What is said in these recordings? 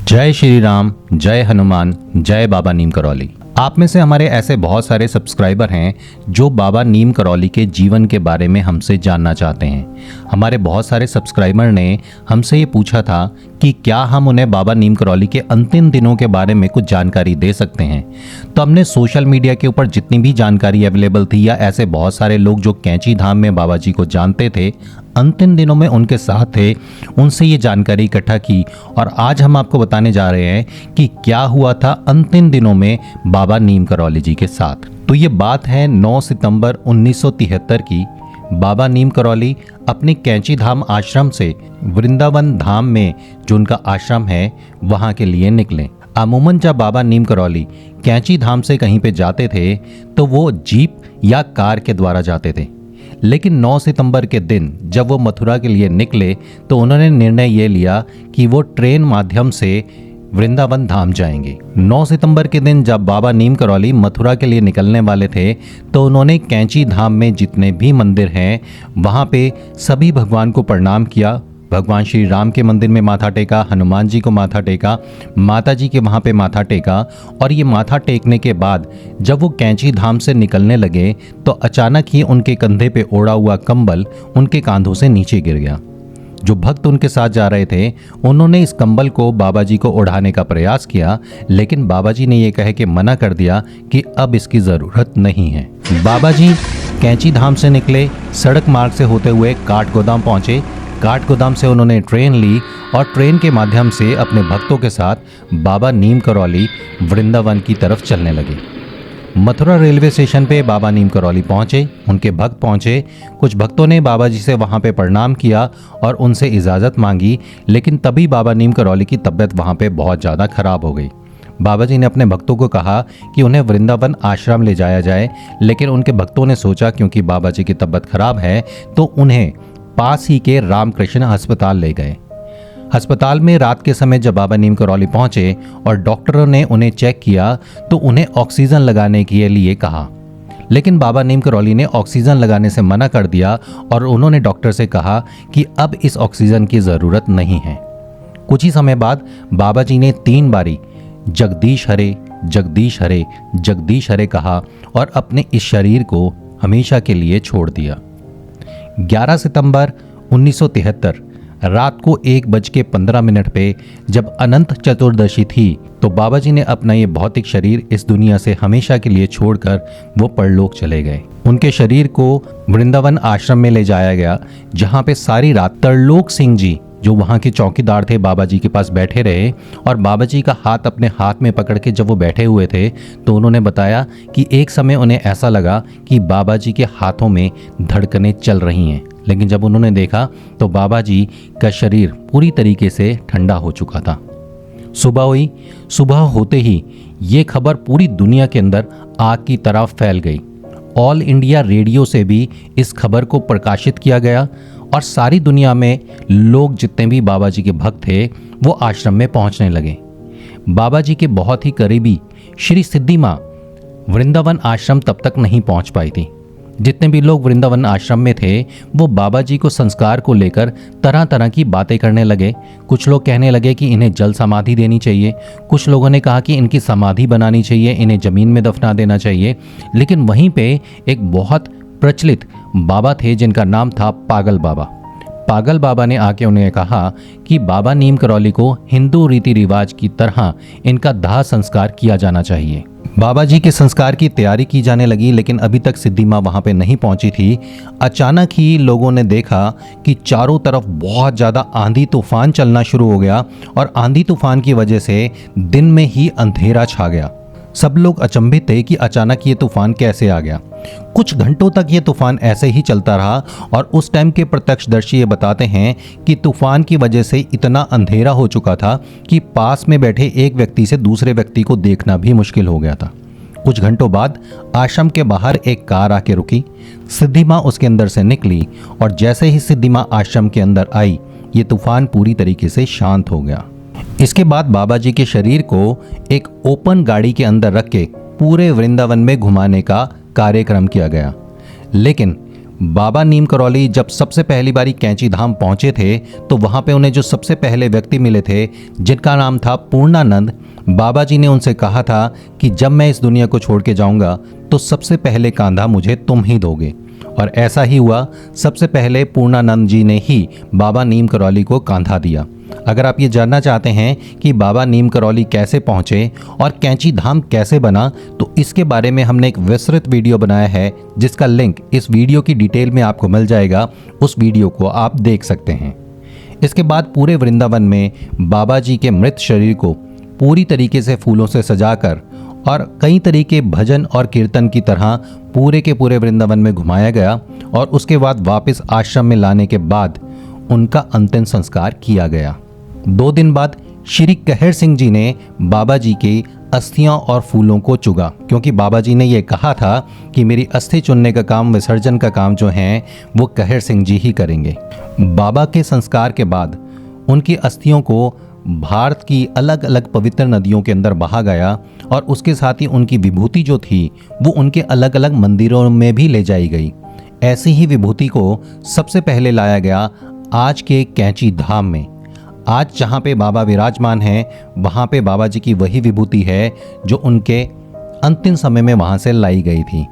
जय श्री राम, जय हनुमान, जय बाबा नीम करौली। आप में से हमारे ऐसे बहुत सारे सब्सक्राइबर हैं जो बाबा नीम करौली के जीवन के बारे में हमसे जानना चाहते हैं। हमारे बहुत सारे सब्सक्राइबर ने हमसे ये पूछा था कि क्या हम उन्हें बाबा नीम करौली के अंतिम दिनों के बारे में कुछ जानकारी दे सकते हैं। तो हमने सोशल मीडिया के ऊपर जितनी भी जानकारी अवेलेबल थी या ऐसे बहुत सारे लोग जो कैंची धाम में बाबा जी को जानते थे, अंतिम दिनों में उनके साथ थे, उनसे ये जानकारी इकट्ठा की और आज हम आपको बताने जा रहे हैं कि क्या हुआ था अंतिम दिनों में बाबा नीम करौली जी के साथ। तो ये बात है 9 सितंबर 1973 की। बाबा नीम करौली अपने कैंची धाम आश्रम से वृंदावन धाम में जो उनका आश्रम है वहां के लिए निकले। अमूमन जब बाबा नीम करौली कैंची धाम से कहीं पे जाते थे तो वो जीप या कार के द्वारा जाते थे, लेकिन 9 सितंबर के दिन जब वो मथुरा के लिए निकले तो उन्होंने निर्णय ये लिया कि वो ट्रेन माध्यम से वृंदावन धाम जाएंगे। 9 सितंबर के दिन जब बाबा नीम करौली मथुरा के लिए निकलने वाले थे तो उन्होंने कैंची धाम में जितने भी मंदिर हैं वहाँ पे सभी भगवान को प्रणाम किया। भगवान श्री राम के मंदिर में माथा टेका, हनुमान जी को माथा टेका, माता जी के वहाँ पे माथा टेका। और ये माथा टेकने के बाद जब वो कैंची धाम से निकलने लगे तो अचानक ही उनके कंधे पे ओढ़ा हुआ कंबल उनके कांधों से नीचे गिर गया। जो भक्त उनके साथ जा रहे थे उन्होंने इस कंबल को बाबा जी को ओढ़ाने का प्रयास किया, लेकिन बाबा जी ने ये कह के मना कर दिया कि अब इसकी ज़रूरत नहीं है। बाबा जी कैंची धाम से निकले, सड़क मार्ग से होते हुए काठगोदाम पहुँचे। काठगोदाम से उन्होंने ट्रेन ली और ट्रेन के माध्यम से अपने भक्तों के साथ बाबा नीम करौली वृंदावन की तरफ चलने लगे। मथुरा रेलवे स्टेशन पे बाबा नीम करौली पहुंचे, उनके भक्त पहुंचे। कुछ भक्तों ने बाबा जी से वहां पे प्रणाम किया और उनसे इजाज़त मांगी, लेकिन तभी बाबा नीम करौली की तबीयत वहां पे बहुत ज़्यादा खराब हो गई। बाबा जी ने अपने भक्तों को कहा कि उन्हें वृंदावन आश्रम ले जाया जाए, लेकिन उनके भक्तों ने सोचा क्योंकि बाबा जी की तबीयत खराब है तो उन्हें पास ही के रामकृष्ण अस्पताल ले गए। अस्पताल में रात के समय जब बाबा नीम करौली पहुंचे और डॉक्टरों ने उन्हें चेक किया तो उन्हें ऑक्सीजन लगाने के लिए कहा, लेकिन बाबा नीम करौली ने ऑक्सीजन लगाने से मना कर दिया और उन्होंने डॉक्टर से कहा कि अब इस ऑक्सीजन की ज़रूरत नहीं है। कुछ ही समय बाद बाबा जी ने 3 बारी जगदीश हरे, जगदीश हरे, जगदीश हरे कहा और अपने इस शरीर को हमेशा के लिए छोड़ दिया। 11 सितंबर 1973 रात को 1:15 पे जब अनंत चतुर्दशी थी तो बाबा जी ने अपना ये भौतिक शरीर इस दुनिया से हमेशा के लिए छोड़कर वो परलोक चले गए। उनके शरीर को वृंदावन आश्रम में ले जाया गया, जहाँ पे सारी रात तरलोक सिंह जी जो वहाँ के चौकीदार थे बाबा जी के पास बैठे रहे और बाबा जी का हाथ अपने हाथ में पकड़ के जब वो बैठे हुए थे तो उन्होंने बताया कि एक समय उन्हें ऐसा लगा कि बाबा जी के हाथों में धड़कनें चल रही हैं, लेकिन जब उन्होंने देखा तो बाबा जी का शरीर पूरी तरीके से ठंडा हो चुका था। सुबह हुई, सुबह होते ही ये खबर पूरी दुनिया के अंदर आग की तरह फैल गई। ऑल इंडिया रेडियो से भी इस खबर को प्रकाशित किया गया और सारी दुनिया में लोग जितने भी बाबा जी के भक्त थे वो आश्रम में पहुंचने लगे। बाबा जी के बहुत ही करीबी श्री सिद्धि माँ वृंदावन आश्रम तब तक नहीं पहुंच पाई थी। जितने भी लोग वृंदावन आश्रम में थे वो बाबा जी को संस्कार को लेकर तरह तरह की बातें करने लगे। कुछ लोग कहने लगे कि इन्हें जल समाधि देनी चाहिए, कुछ लोगों ने कहा कि इनकी समाधि बनानी चाहिए, इन्हें ज़मीन में दफना देना चाहिए। लेकिन वहीं पे एक बहुत प्रचलित बाबा थे जिनका नाम था पागल बाबा। पागल बाबा ने आके उन्हें कहा कि बाबा नीम करौली को हिंदू रीति रिवाज की तरह इनका दाह संस्कार किया जाना चाहिए। बाबा जी के संस्कार की तैयारी की जाने लगी, लेकिन अभी तक सिद्धि माँ वहाँ पे नहीं पहुँची थी। अचानक ही लोगों ने देखा कि चारों तरफ बहुत ज़्यादा आंधी तूफान चलना शुरू हो गया और आंधी तूफान की वजह से दिन में ही अंधेरा छा गया। सब लोग अचंभित थे कि अचानक ये तूफान कैसे आ गया। कुछ घंटों तक ये तूफान ऐसे ही चलता रहा और उस टाइम के प्रत्यक्षदर्शी ये बताते हैं कि तूफान की वजह से इतना अंधेरा हो चुका था कि पास में बैठे एक व्यक्ति से दूसरे व्यक्ति को देखना भी मुश्किल हो गया था। कुछ घंटों बाद आश्रम के बाहर एक कार आके रुकी। सिद्धि माँ उसके अंदर से निकली और जैसे ही सिद्धि माँ आश्रम के अंदर आई ये तूफान पूरी तरीके से शांत हो गया। इसके बाद बाबा जी के शरीर को एक ओपन गाड़ी के अंदर रख के पूरे वृंदावन में घुमाने का कार्यक्रम किया गया, लेकिन बाबा नीम करौली जब सबसे पहली बारी कैंची धाम पहुंचे थे तो वहां पे उन्हें जो सबसे पहले व्यक्ति मिले थे जिनका नाम था पूर्णानंद, बाबा जी ने उनसे कहा था कि जब मैं इस दुनिया को छोड़ के जाऊंगा तो सबसे पहले कांधा मुझे तुम ही दोगे। और ऐसा ही हुआ, सबसे पहले पूर्णानंद जी ने ही बाबा नीम करौली को कांधा दिया। अगर आप ये जानना चाहते हैं कि बाबा नीम करौली कैसे पहुंचे और कैंची धाम कैसे बना, तो इसके बारे में हमने एक विस्तृत वीडियो बनाया है जिसका लिंक इस वीडियो की डिटेल में आपको मिल जाएगा। उस वीडियो को आप देख सकते हैं। इसके बाद पूरे वृंदावन में बाबा जी के मृत शरीर को पूरी तरीके से फूलों से सजाकर और कई तरीके भजन और कीर्तन की तरह पूरे के पूरे वृंदावन में घुमाया गया और उसके बाद वापस आश्रम में लाने के बाद उनका अंतिम संस्कार किया गया। 2 दिन बाद श्री कहर सिंह जी ने बाबा जी की अस्थियां और फूलों को चुगा, क्योंकि बाबा जी ने यह कहा था कि मेरी अस्थि चुनने का काम, विसर्जन का काम जो है वो कहर सिंह जी ही करेंगे। बाबा के संस्कार के बाद उनकी अस्थियों को भारत की अलग अलग पवित्र नदियों के अंदर बहा गया और उसके साथ ही उनकी विभूति जो थी वो उनके अलग अलग मंदिरों में भी ले जाई गई। ऐसी ही विभूति को सबसे पहले लाया गया आज के कैंची धाम में। आज जहाँ पे बाबा विराजमान हैं वहाँ पे बाबा जी की वही विभूति है जो उनके अंतिम समय में वहाँ से लाई गई थी।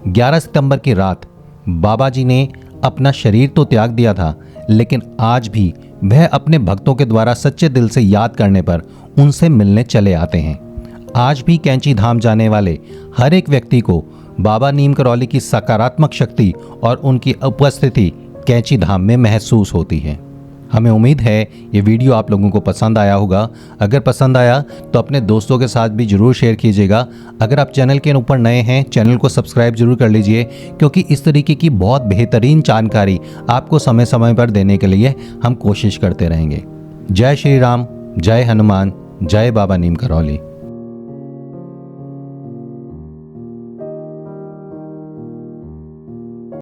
11 सितंबर की रात बाबा जी ने अपना शरीर तो त्याग दिया था, लेकिन आज भी वह अपने भक्तों के द्वारा सच्चे दिल से याद करने पर उनसे मिलने चले आते हैं। आज भी कैंची धाम जाने वाले हर एक व्यक्ति को बाबा नीम करौली की सकारात्मक शक्ति और उनकी उपस्थिति कैंची धाम में महसूस होती है। हमें उम्मीद है ये वीडियो आप लोगों को पसंद आया होगा। अगर पसंद आया तो अपने दोस्तों के साथ भी जरूर शेयर कीजिएगा। अगर आप चैनल के ऊपर नए हैं, चैनल को सब्सक्राइब जरूर कर लीजिए, क्योंकि इस तरीके की बहुत बेहतरीन जानकारी आपको समय समय पर देने के लिए हम कोशिश करते रहेंगे। जय श्री राम, जय हनुमान, जय बाबा नीम करौली।